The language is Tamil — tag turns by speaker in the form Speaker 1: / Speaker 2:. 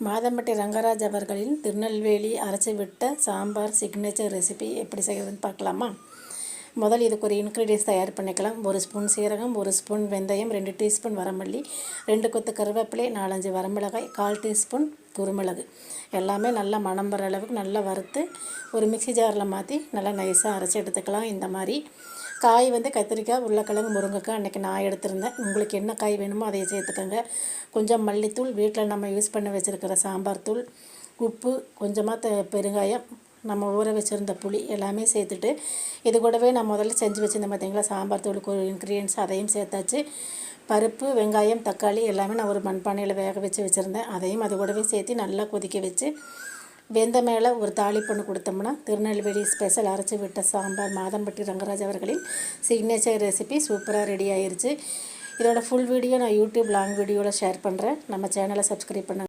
Speaker 1: மாதம்பட்டி ரங்கராஜ் அவர்களின் திருநெல்வேலி அரைச்சி விட்ட சாம்பார் சிக்னேச்சர் ரெசிபி எப்படி செய்கிறதுன்னு பார்க்கலாமா? முதல் இதுக்கு ஒரு இன்க்ரீடியன்ஸ் தயார் பண்ணிக்கலாம். 1 ஸ்பூன் சீரகம், 1 ஸ்பூன் வெந்தயம், 2 டீஸ்பூன் வரமல்லி, 2 கொத்து கருவேப்பிலை, 4-5 வரமிளகாய், 1/4 டீஸ்பூன் குருமிளகு எல்லாமே நல்லா மணம் வர அளவுக்கு நல்லா வறுத்து ஒரு மிக்ஸி ஜாரில் மாற்றி நல்லா நைஸாக அரைச்சி எடுத்துக்கலாம். இந்த மாதிரி காய் கத்திரிக்காய், உருளைக்கிழங்கு, முருங்கைக்காய் அன்றைக்கி நான் எடுத்திருந்தேன். உங்களுக்கு என்ன காய் வேணுமோ அதை சேர்த்துக்கோங்க. கொஞ்சம் மல்லித்தூள், வீட்டில் நம்ம யூஸ் பண்ணி வச்சுருக்கிற சாம்பார் தூள், உப்பு, கொஞ்சமாக பெருங்காயம், நம்ம ஊற வச்சுருந்த புளி எல்லாமே சேர்த்துட்டு இது கூடவே நான் முதல்ல செஞ்சு வச்சுருந்தேன் பார்த்தீங்களா சாம்பார் தூளுக்கு ஒரு இன்க்ரீடியன்ஸ், அதையும் சேர்த்தாச்சு. பருப்பு, வெங்காயம், தக்காளி எல்லாமே நான் ஒரு மண்பானையில் வேக வச்சு வச்சுருந்தேன். அதையும் அது கூடவே சேர்த்து நல்லா கொதிக்க வச்சு வெந்த மேலே ஒரு தாளிப்பொண்ணு கொடுத்தோம்னா திருநெல்வேலி ஸ்பெஷல் அரைச்சி விட்ட சாம்பார் மாதம்பட்டி ரங்கராஜ் அவர்களின் சிக்னேச்சர் ரெசிபி சூப்பராக ரெடி ஆயிடுச்சு. இதோட ஃபுல் வீடியோ நான் யூடியூப் லாங் வீடியோவில் ஷேர் பண்ணுறேன். நம்ம சேனலை சப்ஸ்கிரைப் பண்ணுங்கள்.